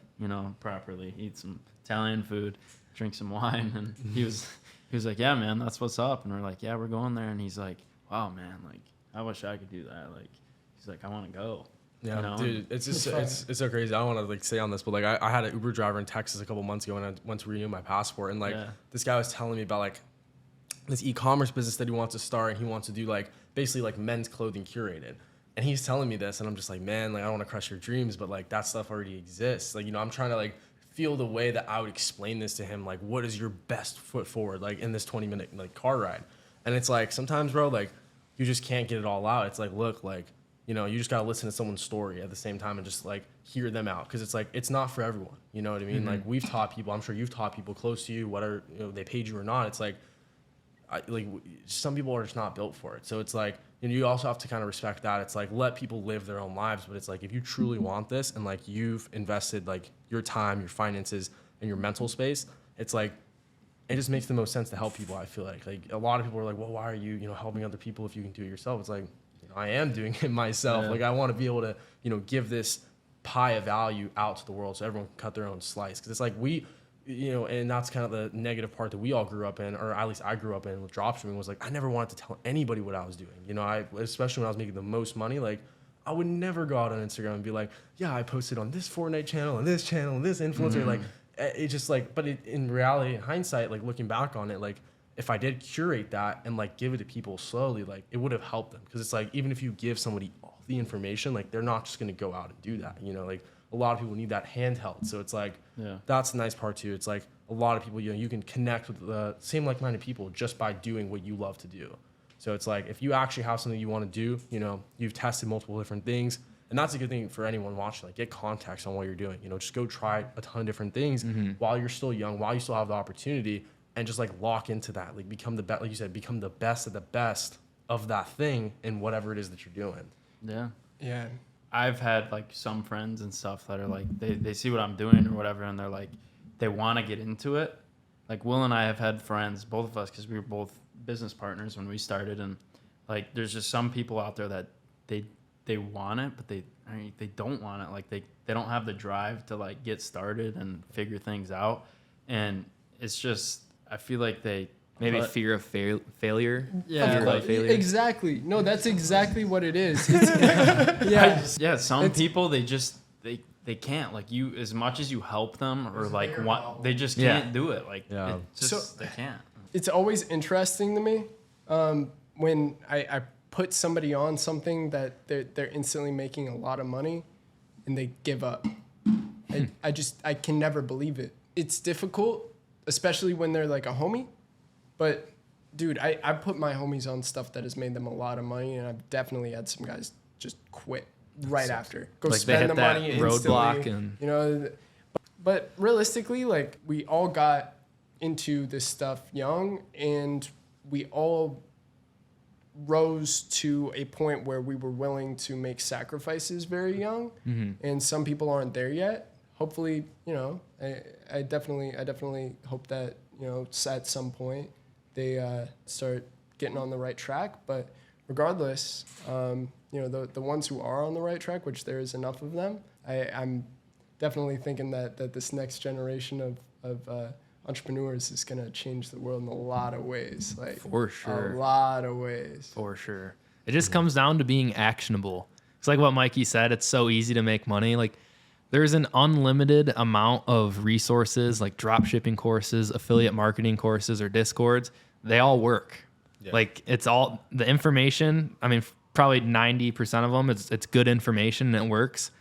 properly eat some Italian food, drink some wine, and he was like, "Yeah, man, that's what's up," and we're like, "Yeah, we're going there," and he's like, "Wow, man, like." I wish I could do that. Like, he's like, I want to go. Yeah, dude, it's just it's so crazy. I don't want to like say on this, but like I had an Uber driver in Texas a couple months ago, and I went to renew my passport, and like this guy was telling me about like this e-commerce business that he wants to start, and he wants to do like basically like men's clothing curated. And he's telling me this, and I'm just like, man, like I don't want to crush your dreams, but like that stuff already exists. Like I'm trying to like feel the way that I would explain this to him. Like, what is your best foot forward like in this 20-minute like car ride? And it's like sometimes, bro, like. You just can't get it all out. It's like, look, like, you just got to listen to someone's story at the same time and just like hear them out. Cause it's like, it's not for everyone. You know what I mean? Like we've taught people, I'm sure you've taught people close to you, whether they paid you or not. It's like, some people are just not built for it. So it's like, you also have to kind of respect that. It's like, let people live their own lives. But it's like, if you truly want this and like you've invested like your time, your finances and your mental space, it's like, it just makes the most sense to help people. I feel like a lot of people are like, well, why are you, helping other people if you can do it yourself? It's like, I am doing it myself. Yeah. Like, I want to be able to, give this pie of value out to the world so everyone can cut their own slice. Because it's like and that's kind of the negative part that we all grew up in, or at least I grew up in with dropshipping, was like, I never wanted to tell anybody what I was doing. Especially when I was making the most money, like, I would never go out on Instagram and be like, yeah, I posted on this Fortnite channel and this influencer. Like, it just like, but in reality, in hindsight, like looking back on it, like if I did curate that and like give it to people slowly, like it would have helped them. Cause it's like, even if you give somebody all the information, like they're not just going to go out and do that. Like a lot of people need that handheld. So it's like, that's the nice part too. It's like a lot of people, you can connect with the same like-minded people just by doing what you love to do. So it's like, if you actually have something you want to do, you've tested multiple different things. And that's a good thing for anyone watching. Like, get context on what you're doing. Just go try a ton of different things while you're still young, while you still have the opportunity, and just like lock into that. Like, become the best. Like you said, become the best of the best of that thing in whatever it is that you're doing. Yeah. Yeah. I've had like some friends and stuff that are like, they see what I'm doing or whatever, and they're like, they want to get into it. Like, Will and I have had friends, both of us, because we were both business partners when we started, and like, there's just some people out there that they want it, but they don't want it. Like, they don't have the drive to like get started and figure things out. And it's just, I feel like maybe fear of failure. Yeah, like failure. Exactly. No, that's exactly what it is. Some people, they can't, like, you, as much as you help them or like they just can't do it. Like, they can't. It's always interesting to me when I put somebody on something that they're instantly making a lot of money and they give up. I can never believe it. It's difficult, especially when they're like a homie. But dude, I put my homies on stuff that has made them a lot of money, and I've definitely had some guys just quit right after. Go like spend the money roadblock instantly. But realistically, like, we all got into this stuff young, and we all rose to a point where we were willing to make sacrifices very young. And some people aren't there yet. Hopefully, I definitely hope that, at some point they start getting on the right track. But regardless, the ones who are on the right track, which there is enough of them, I'm definitely thinking that this next generation of entrepreneurs is going to change the world in a lot of ways. Like, for sure. A lot of ways. For sure. It just comes down to being actionable. It's like what Mikey said. It's so easy to make money. Like, there's an unlimited amount of resources, like drop shipping courses, affiliate marketing courses, or Discords. They all work. Yeah. Like, it's all the information. I mean, probably 90% of them, it's good information and it works.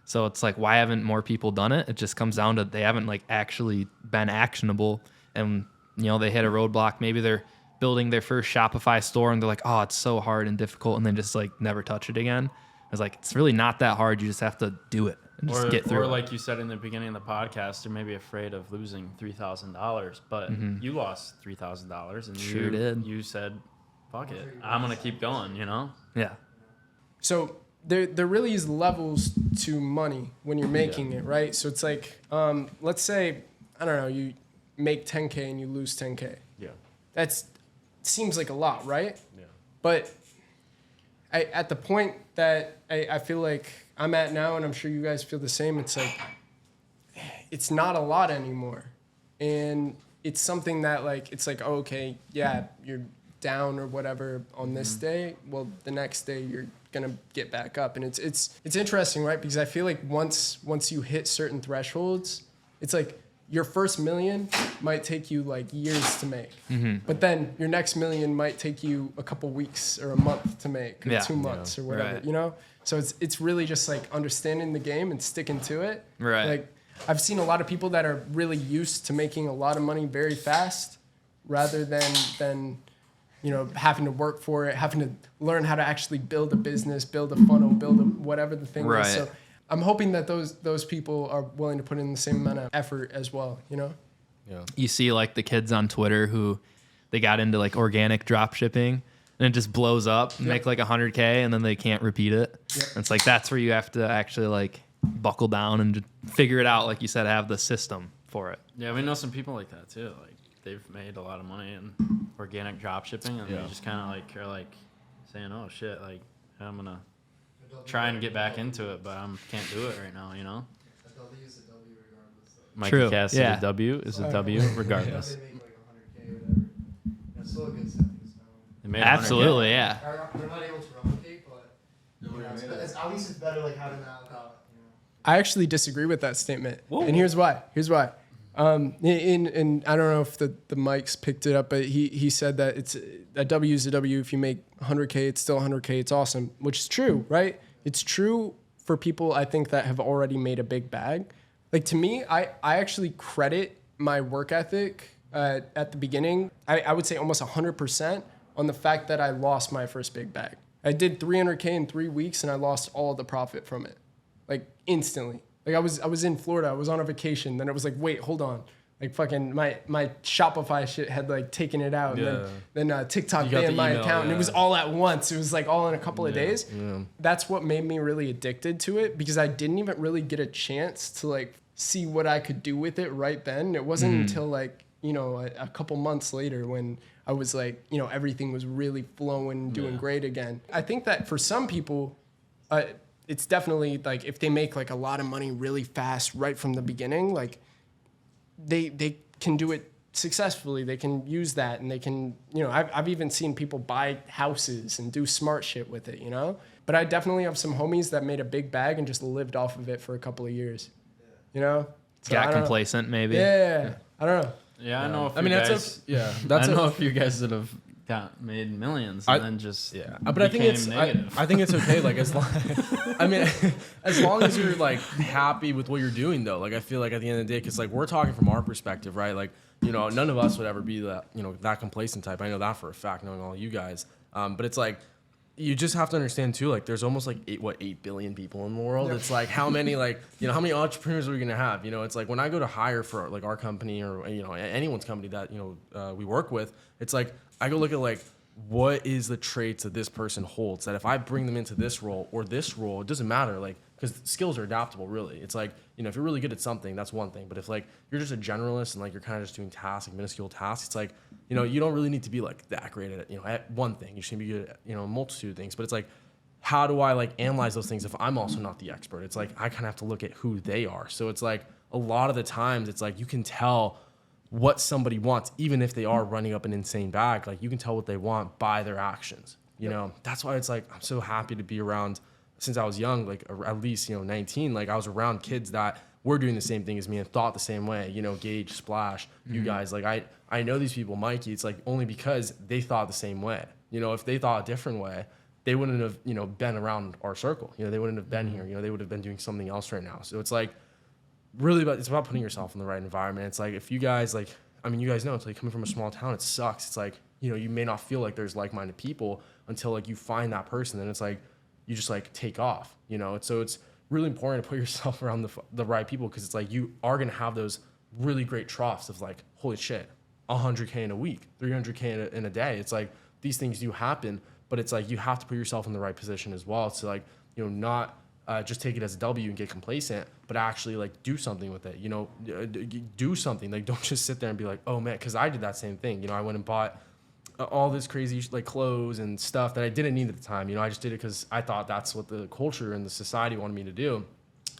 So it's like, why haven't more people done it? It just comes down to they haven't like actually been actionable, and they hit a roadblock. Maybe they're building their first Shopify store and they're like, oh, it's so hard and difficult, and then just like never touch it again. It's like, it's really not that hard. You just have to do it and just get through or it. Like you said in the beginning of the podcast, you're maybe afraid of losing $3,000, but you lost $3,000 and sure did. You said, fuck it, I'm gonna keep going. Yeah. So there really is levels to money when you're making it, right? So it's like, let's say, I don't know, you make 10K and you lose 10K. Yeah. That seems like a lot, right? Yeah. But at the point that I feel like I'm at now, and I'm sure you guys feel the same, it's like, it's not a lot anymore. And it's something that, like, it's like, oh, okay, yeah, you're down or whatever on this day. Well, the next day you're gonna get back up, and it's interesting, right? Because I feel like once you hit certain thresholds, it's like your first million might take you like years to make, but then your next million might take you a couple weeks or a month to make, or 2 months or whatever, right. So it's really just like understanding the game and sticking to it. Right. Like, I've seen a lot of people that are really used to making a lot of money very fast, rather than having to work for it, having to learn how to actually build a business, build a funnel, whatever the thing is. So I'm hoping that those people are willing to put in the same amount of effort as well, Yeah. You see like the kids on Twitter who they got into like organic drop shipping and it just blows up, make like 100K, and then they can't repeat it. Yep. And it's like, that's where you have to actually like buckle down and just figure it out. Like you said, have the system for it. Yeah, we know some people like that too. Like, they've made a lot of money in organic drop shipping, and they just kind of like are like saying, "Oh shit, like I'm gonna try and get back into it, but I can't do it right now." You know. A W is a W regardless. Though. Mikey True. Cass Yeah. is a W is a W regardless. They make like 100K or whatever. That's still a good stepping stone. They made 100K. Absolutely, yeah. They're not able to replicate, but at least it's better like having that without, you know. I actually disagree with that statement, and here's why. And I don't know if the mics picked it up, but he said that it's a W is a W. If you make 100K, it's still 100K. It's awesome, which is true, right? It's true for people I think that have already made a big bag. Like to me, I actually credit my work ethic at the beginning. I would say almost 100% on the fact that I lost my first big bag. I did 300K in 3 weeks, and I lost all the profit from it, like instantly. Like I was in Florida, I was on a vacation, then it was like, wait, hold on. Like fucking my Shopify shit had like taken it out. Yeah. And then TikTok You got banned the my email, account, and it was yeah. all at once. It was like all in a couple of days. Yeah. That's what made me really addicted to it, because I didn't even really get a chance to like see what I could do with it right then. It wasn't until like, you know, a couple months later when I was like, you know, everything was really flowing, doing great again. I think that for some people, it's definitely like if they make like a lot of money really fast right from the beginning, like they can do it successfully. They can use that, and they can, you know, I've even seen people buy houses and do smart shit with it, you know? But I definitely have some homies that made a big bag and just lived off of it for a couple of years, you know? So I Got don't know. complacent, maybe. Yeah. I don't know. Yeah, I know. If I mean, you guys, that's I know if you guys would have made millions and then just but I think it's negative. I think it's okay. Like as long, I mean, as long as you're like happy with what you're doing, though. Like I feel like at the end of the day, because like we're talking from our perspective, right? Like, you know, none of us would ever be that, you know, that complacent type. I know that for a fact, knowing all you guys. But it's like, you just have to understand too, like there's almost like 8 billion people in the world. Yeah. It's like how many, like, you know, how many entrepreneurs are we gonna have? You know, it's like when I go to hire for like our company or, you know, anyone's company that, you know, we work with, it's like I go look at like what is the traits that this person holds, that if I bring them into this role or this role, it doesn't matter, like, because skills are adaptable, really. It's like, you know, if you're really good at something, that's one thing. But if like you're just a generalist and like you're kind of just doing tasks, like minuscule tasks, it's like, you know, you don't really need to be like that great at, you know, at one thing. You should be good at, you know, a multitude of things. But it's like, how do I like analyze those things if I'm also not the expert? It's like I kind of have to look at who they are. So it's like a lot of the times it's like you can tell what somebody wants, even if they are running up an insane bag. Like you can tell what they want by their actions. You know, that's why it's like I'm so happy to be around since I was young, like at least, you know, 19. Like I was around kids that were doing the same thing as me and thought the same way. You know, Gage, Splash, you guys. Like I know these people, Mikey. It's like only because they thought the same way. You know, if they thought a different way, they wouldn't have, you know, been around our circle. You know, they wouldn't have been here. You know, they would have been doing something else right now. So it's like really it's about putting yourself in the right environment. It's like if you guys like, I mean, you guys know it's like coming from a small town, it sucks. It's like, you know, you may not feel like there's like-minded people until like you find that person. Then it's like you just like take off, you know. So it's really important to put yourself around the right people, because it's like you are gonna have those really great troughs of like, holy shit, 100K in a week, 300K in a day. It's like these things do happen, but it's like you have to put yourself in the right position as well to like, you know, not just take it as a W and get complacent, but actually like do something with it. You know, do something. Like don't just sit there and be like, oh man, because I did that same thing. You know, I went and bought all this crazy like clothes and stuff that I didn't need at the time. You know, I just did it because I thought that's what the culture and the society wanted me to do.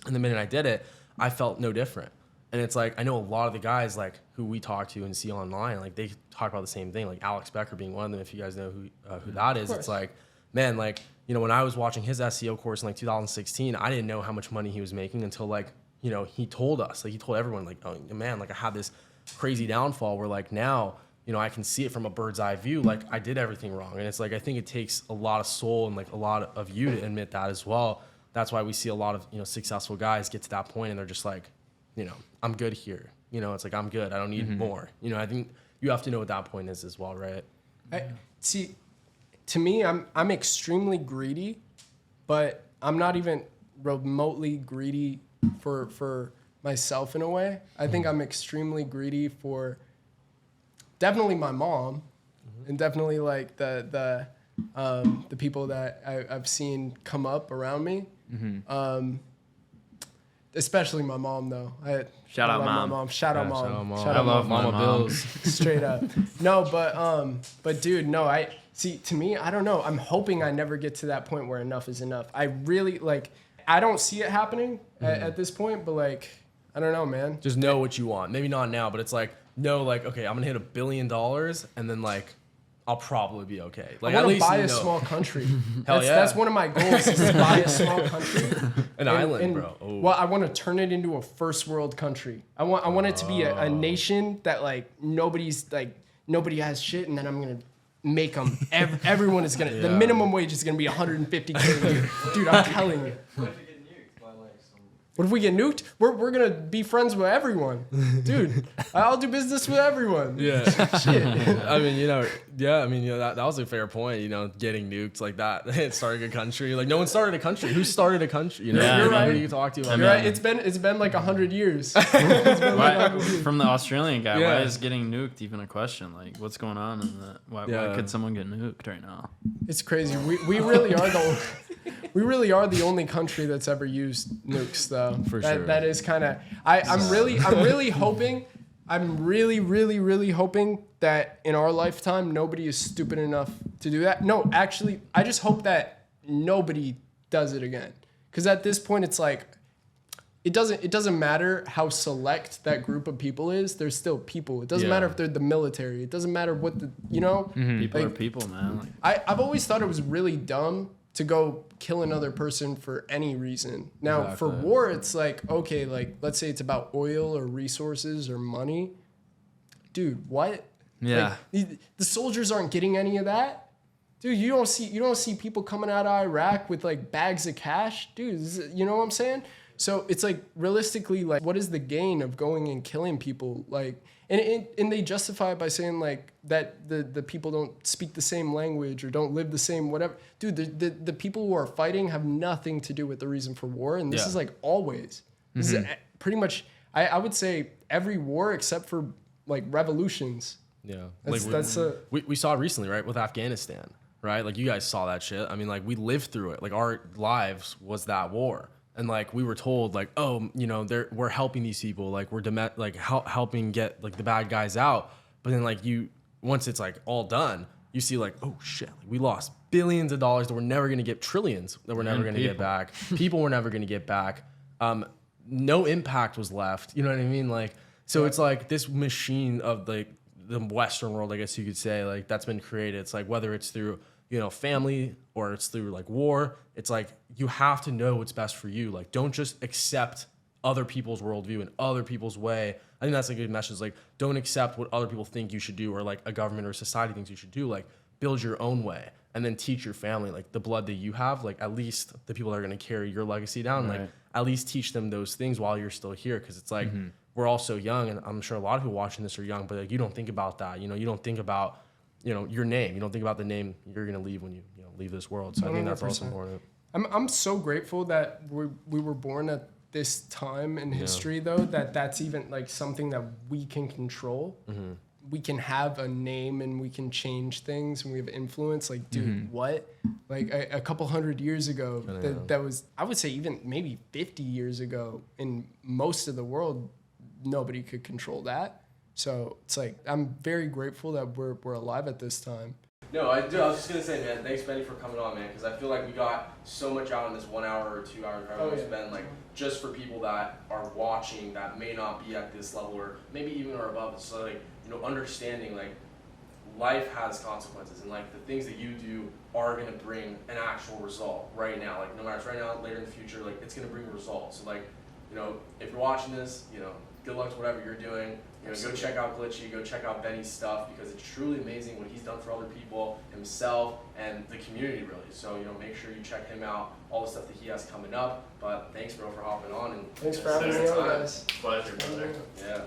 And the minute I did it, I felt no different. And it's like, I know a lot of the guys like who we talk to and see online, like they talk about the same thing, like Alex Becker being one of them. If you guys know who that is, it's like, man, like, you know, when I was watching his SEO course in like 2016, I didn't know how much money he was making until like, you know, he told us, like he told everyone like, oh man, like I had this crazy downfall where like now, you know, I can see it from a bird's eye view, like I did everything wrong. And it's like, I think it takes a lot of soul and like a lot of you to admit that as well. That's why we see a lot of, you know, successful guys get to that point and they're just like, you know, I'm good here. You know, it's like, I'm good. I don't need more. You know, I think you have to know what that point is as well, right? See, to me, I'm extremely greedy, but I'm not even remotely greedy for myself in a way. I think I'm extremely greedy for definitely my mom, and definitely like the people that I've seen come up around me. especially my mom though. Shout I out love my mom. Shout out Yeah, mom. shout out mom. Shout I out love mom. my mom. Billz. Straight up. No, but dude, no, I see, to me, I don't know. I'm hoping I never get to that point where enough is enough. I really like, I don't see it happening at this point, but like, I don't know, man. Just know what you want. Maybe not now, but it's like, know, like, okay, I'm gonna hit $1 billion, and then like, I'll probably be okay. Like, I at want to least buy you a know. small country. Hell that's, yeah. that's one of my goals is to buy a small country. An island, bro. Oh. Well, I want to turn it into a first world country. I want it to be a nation that like nobody has shit, and then I'm gonna make them. Everyone is gonna. The Yeah. minimum wage is gonna be 150K a year, dude. I'm telling you. What if we get nuked? We're gonna be friends with everyone, dude. I'll do business with everyone. Yeah. Shit. I mean, that was a fair point, getting nuked like that. It started a country. Like, no one started a country. Who started a country? Yeah, you're Who right. do you talk to? You're right. It's been like 100 years. Why, from the Australian guy, Yeah. why is getting nuked even a question? Like, what's going on in that? Why could someone get nuked right now? It's crazy. We really are the only country that's ever used nukes, though. For sure. That is kind of. I'm really hoping. I'm really hoping that in our lifetime nobody is stupid enough to do that. No, actually, I just hope that nobody does it again. Because at this point, it's like. It doesn't matter how select that group of people is. They're still people. It doesn't matter if they're the military. It doesn't matter what People are Like, people, man. Like, I've always thought it was really dumb to go kill another person for any reason. Now, for Exactly. war, it's like, okay, like, let's say it's about oil or resources or money. Dude, what? Yeah. Like, the soldiers aren't getting any of that. Dude, you don't see people coming out of Iraq with like bags of cash. Dude, you know what I'm saying? So it's like realistically, like, what is the gain of going and killing people? Like, and they justify it by saying like that the people don't speak the same language or don't live the same whatever. Dude, the people who are fighting have nothing to do with the reason for war, and this is like always. This is pretty much. I would say every war except for like revolutions. Yeah. We We saw it recently, right, with Afghanistan, right? Like, you guys saw that shit. I mean, like, we lived through it. Like, our lives was that war. And like, we were told like, oh, we're helping these people. Like, we're helping get like the bad guys out. But then like once it's like all done, you see like, oh shit, like, we lost billions of dollars that we're never going to get, trillions that we're never going to get back. People we're never going to get back. No impact was left. You know what I mean? Like, so it's like this machine of like the Western world, I guess you could say, like, that's been created. It's like, whether it's through family or it's through like war, it's like you have to know what's best for you. Like, don't just accept other people's worldview and other people's way. I think that's a good message. Like, don't accept what other people think you should do or like a government or society thinks you should do. Like, build your own way and then teach your family, like, the blood that you have, like, at least the people that are going to carry your legacy down, like, at least teach them those things while you're still here. Cause it's like, we're all so young, and I'm sure a lot of people watching this are young, but like, you don't think about that. You don't think about, your name. You don't think about the name you're going to leave when you leave this world. So I think that's also 100%. important. I'm so grateful that we were born at this time in history, though, that's even like something that we can control. We can have a name and we can change things and we have influence. Like, dude, what? Like a couple hundred years ago, that was, I would say even maybe 50 years ago in most of the world, nobody could control that. So it's like, I'm very grateful that we're alive at this time. No, I was just going to say, man, thanks, Benny, for coming on, man, because I feel like we got so much out in this 1 hour or 2 hours, however it's been, like, just for people that are watching that may not be at this level or maybe even are above. So, like, understanding, like, life has consequences, and, like, the things that you do are going to bring an actual result right now. Like, no matter if it's right now, later in the future, like, it's going to bring results. So, like, if you're watching this, good luck to whatever you're doing. Go check out Glitchy, go check out Benny's stuff, because it's truly amazing what he's done for other people, himself, and the community, really. So, make sure you check him out, all the stuff that he has coming up. But thanks, bro, for hopping on. And Thanks for having me on, guys. Pleasure, brother. Yeah.